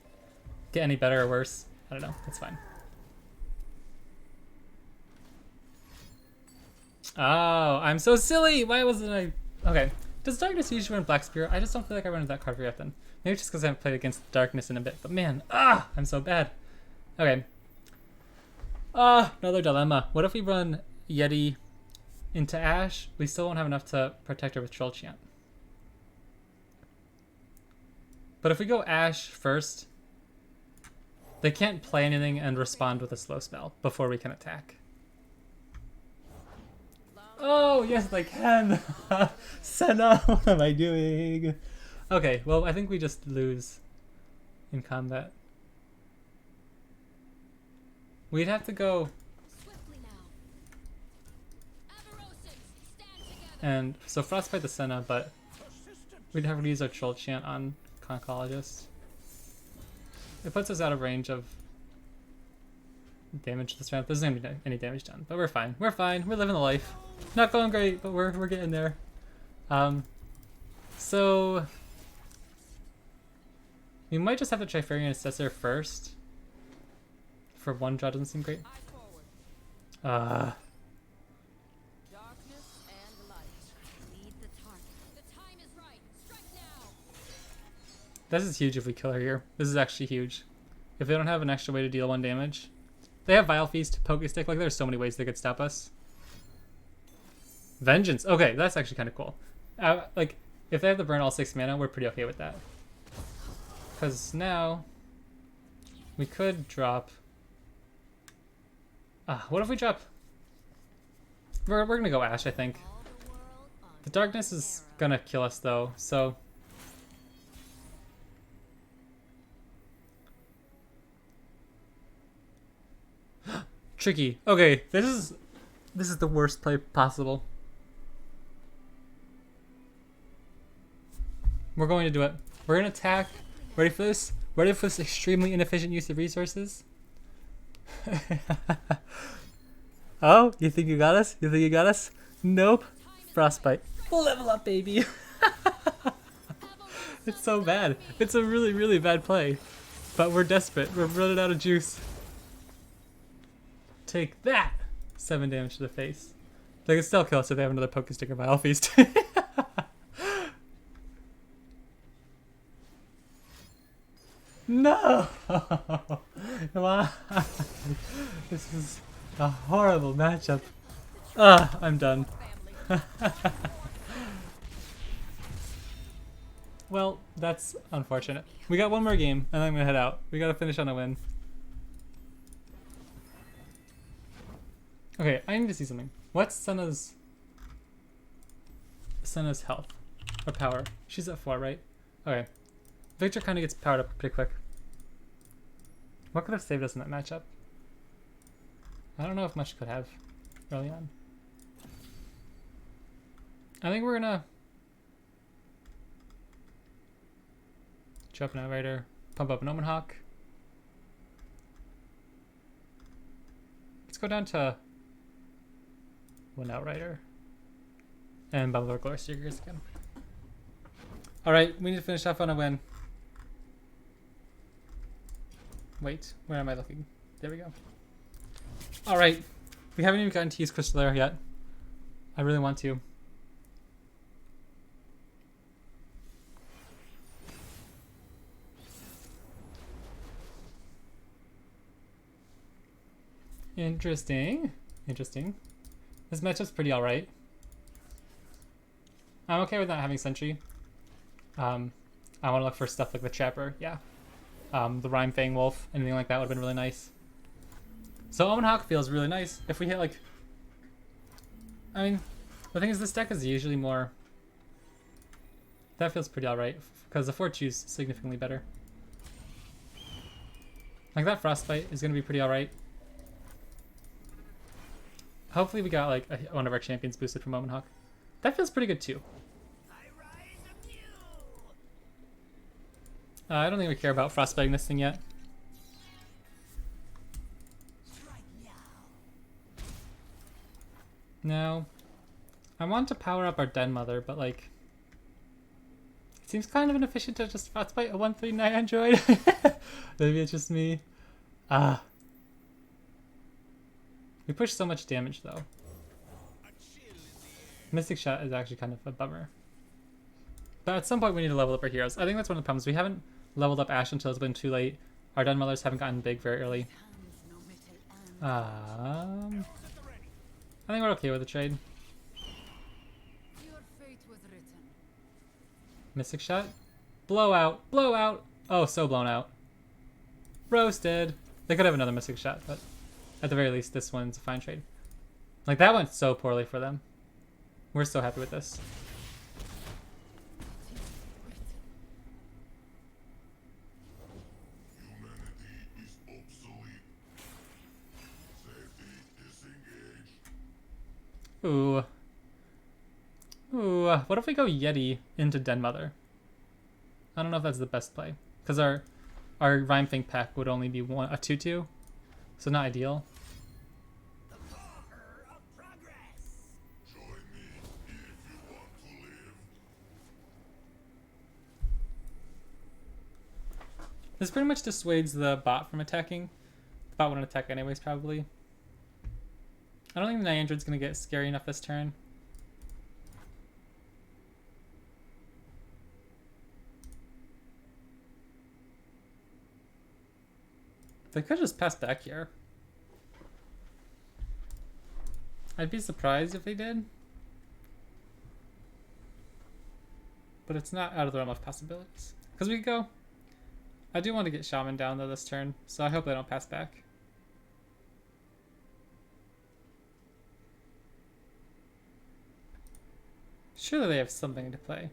get any better or worse. I don't know. It's fine. Oh, I'm so silly. Why wasn't I? Okay. Does Darkness usually run Black Spear? I just don't feel like I run that card yet then. Maybe it's just because I haven't played against Darkness in a bit. But man, I'm so bad. Okay. Another dilemma. What if we run Yeti into Ashe? We still won't have enough to protect her with Troll Chant. But if we go Ashe first, they can't play anything and respond with a slow spell before we can attack. Oh, yes, they can! Senna, what am I doing? Okay, well, I think we just lose in combat. We'd have to go... And so Frostbite the Senna, but we'd have to use our Troll Chant on Concologist. It puts us out of range of damage this round. There's not gonna be any damage done, but we're fine. We're fine. We're living the life. Not going great, but we're getting there. So we might just have to try Fairy Assessor first. For one draw doesn't seem great. Darkness and light. Lead the target. The time is right. Strike now. This is huge if we kill her here. This is actually huge. If they don't have an extra way to deal 1 damage. They have Vile Feast, Pokestick, like there's so many ways they could stop us. Vengeance. Okay, that's actually kind of cool. Like, if they have to burn all 6 mana, we're pretty okay with that. Because now, we could drop... what if we drop... We're gonna go Ashe, I think. The Darkness is gonna kill us though, so... Tricky. Okay, this is the worst play possible. We're going to do it. We're gonna attack. Ready for this? Ready for this extremely inefficient use of resources? Oh, you think you got us? You think you got us? Nope. Frostbite. Level up, baby. It's so bad. It's a really, really bad play. But we're desperate. We're running out of juice. Take that! 7 damage to the face. They can still kill us if they have another Pokestick or Vile Feast. No! Come on! This is A horrible matchup. Ah, I'm done. Well, that's unfortunate. We got one more game, and then I'm gonna head out. We gotta finish on a win. Okay, I need to see something. What's Senna's health or power? She's at 4, right? Okay. Victor kind of gets powered up pretty quick. What could have saved us in that matchup? I don't know if much could have early on. I think we're gonna drop an Outrider, pump up an Omen Hawk. Let's go down to one Outrider and bubble our Glory Seekers again. Alright, we need to finish off on a win. Wait, where am I looking? There we go. Alright, we haven't even gotten to use Crystal Air yet. I really want to. Interesting. Interesting. This matchup's pretty alright. I'm okay with not having Sentry. I want to look for stuff like the Trapper, yeah. The Rhyme Fang Wolf, anything like that would have been really nice. So Omen Hawk feels really nice. If we hit like... I mean, the thing is this deck is usually more... That feels pretty alright, because the Fortune's significantly better. Like that Frostbite is going to be pretty alright. Hopefully we got like one of our champions boosted from Omen Hawk. That feels pretty good too. I don't think we care about frostbiting this thing yet. No. I want to power up our Den Mother, but like... It seems kind of inefficient to just frostbite a 139 android. Maybe it's just me. We push so much damage though. Mystic Shot is actually kind of a bummer. But at some point we need to level up our heroes. I think that's one of the problems. We haven't leveled up Ashe until it's been too late. Our Den Mothers haven't gotten big very early. I think we're okay with the trade. Mystic Shot. Blowout. Blowout. Oh, so blown out. Roasted. They could have another Mystic Shot, but at the very least this one's a fine trade. Like that went so poorly for them. We're so happy with this. Ooh. Ooh, what if we go Yeti into Den Mother? I don't know if that's the best play. Because our Rhyme Fang pack would only be a 2-2. So not ideal. This pretty much dissuades the bot from attacking. The bot wouldn't attack anyways, probably. I don't think the Niandroid's gonna get scary enough this turn. They could just pass back here. I'd be surprised if they did. But it's not out of the realm of possibilities. Because we could go... I do want to get Shaman down though this turn, so I hope they don't pass back. Surely they have something to play.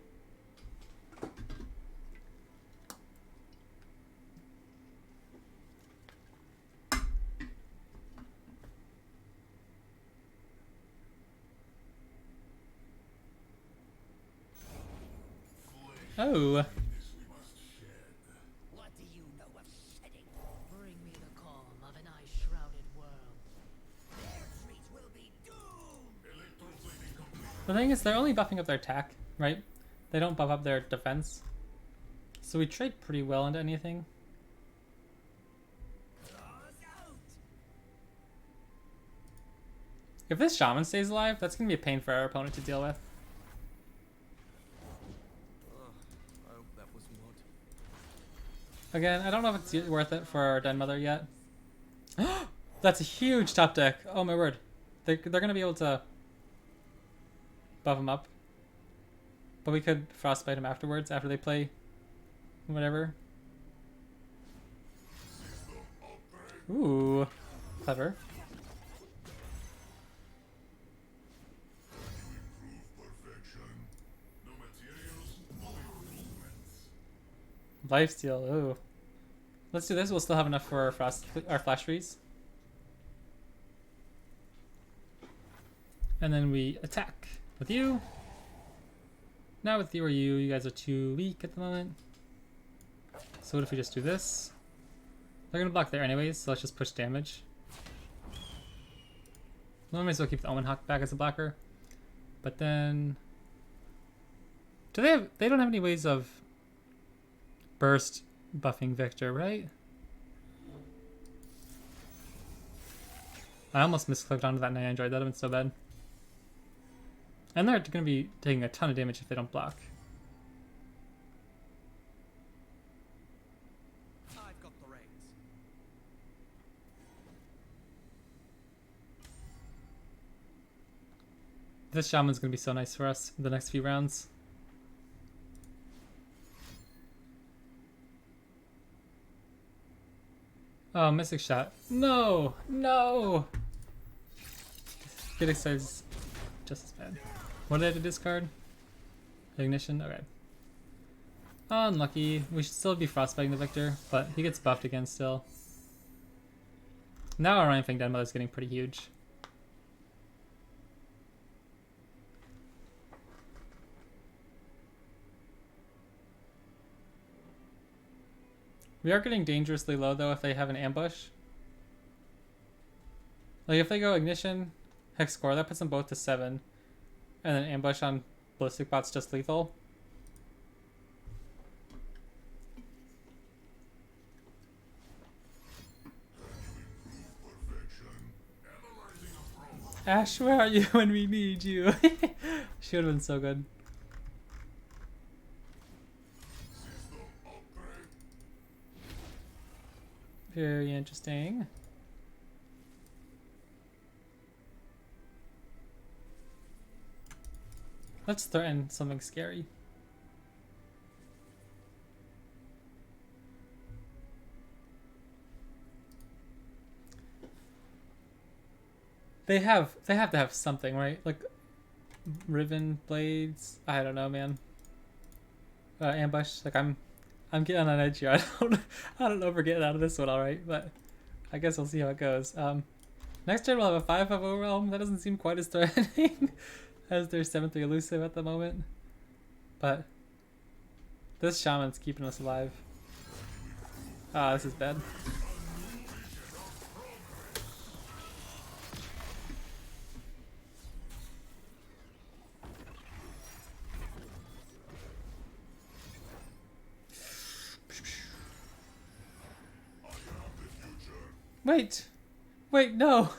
Oh. What do you know of shedding? Bring me the calm of an ice-shrouded world. Their trees will be doomed. The thing is, they're only buffing up their attack, right? They don't buff up their defense. So we trade pretty well into anything. If this Shaman stays alive, that's going to be a pain for our opponent to deal with. I hope that was not. Again, I don't know if it's worth it for our Den Mother yet. The That's a huge top deck. Oh my word. They're going to be able to buff him up. But we could Frostbite him afterwards, after they play whatever. Ooh, clever. Lifesteal, ooh. Let's do this, we'll still have enough for our flash freeze. And then we attack with you. Now with you or you guys are too weak at the moment. So what if we just do this? They're gonna block there anyways, so let's just push damage. We might as well keep the Omen Hawk back as a blocker. But then... They don't have any ways of burst buffing Victor, right? I almost misclicked onto that Night Android, that'd have been so bad. And they're gonna be taking a ton of damage if they don't block. I've got the reins. This Shaman's gonna be so nice for us in the next few rounds. Oh, Mystic Shot. No! No! Get excited is just as bad. What did I have to discard? Ignition? Okay. Unlucky. We should still be Frostbiting the Victor, but he gets buffed again still. Now our Ryan Fang Deadmother is getting pretty huge. We are getting dangerously low though if they have an ambush. Like if they go Ignition, Hex Score, that puts them both to 7. And then ambush on Ballistic Bot's just lethal. Ash, where are you when we need you? She would have been so good. Very interesting. Let's threaten something scary. They have to have something, right? Like Riven blades. I don't know, man. Ambush. Like I'm getting on edge here. I don't know if we're getting out of this one all right, but I guess we'll see how it goes. Next turn we'll have a 5/5 overwhelm. That doesn't seem quite as threatening as their 7/3 elusive at the moment. But this shaman's keeping us alive. Ah, this is bad. Wait, no!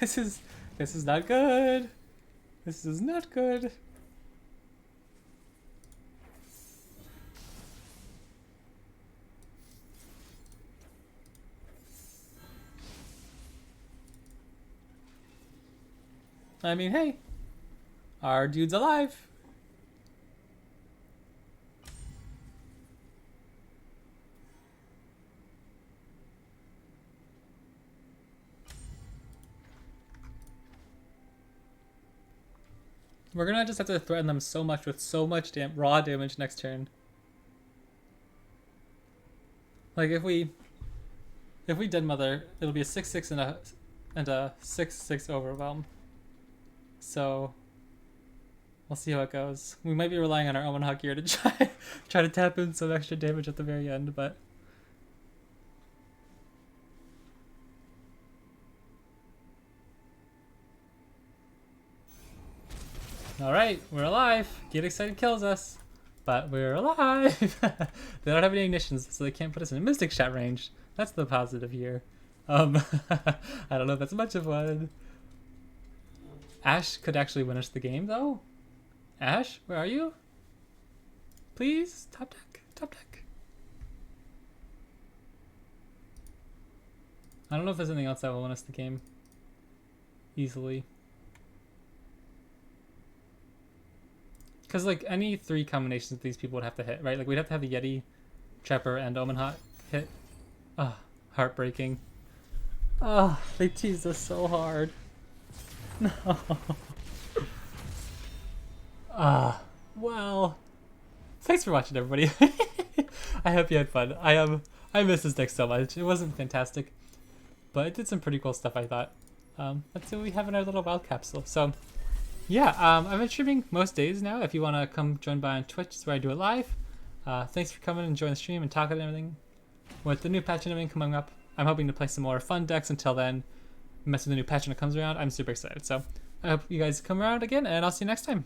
This is not good. This is not good. I mean, hey, our dude's alive. We're gonna just have to threaten them so much with so much raw damage next turn. Like if we Dead Mother, it'll be a 6/6 and a 6/6 overwhelm. So we'll see how it goes. We might be relying on our Omen Hawk here to try to tap in some extra damage at the very end, but alright, we're alive. Get Excited kills us. But we're alive. They don't have any ignitions, so they can't put us in a Mystic Shot range. That's the positive here. I don't know if that's much of one. Ash could actually win us the game, though. Ash, where are you? Please, top deck, top deck. I don't know if there's anything else that will win us the game easily. Because, like, any 3 combinations that these people would have to hit, right? Like, we'd have to have the Yeti, Trapper, and Omen Hot hit. Ah, heartbreaking. Ah, they teased us so hard. No. Ah, well. Thanks for watching, everybody. I hope you had fun. I miss this deck so much. It wasn't fantastic, but it did some pretty cool stuff, I thought. Let's see what we have in our little wild capsule. So, yeah, I've been streaming most days now. If you want to come join by on Twitch, it's where I do it live. Thanks for coming and joining the stream and talking and everything. With the new patch and everything coming up, I'm hoping to play some more fun decks. Until then, mess with the new patch when it comes around. I'm super excited. So I hope you guys come around again, and I'll see you next time.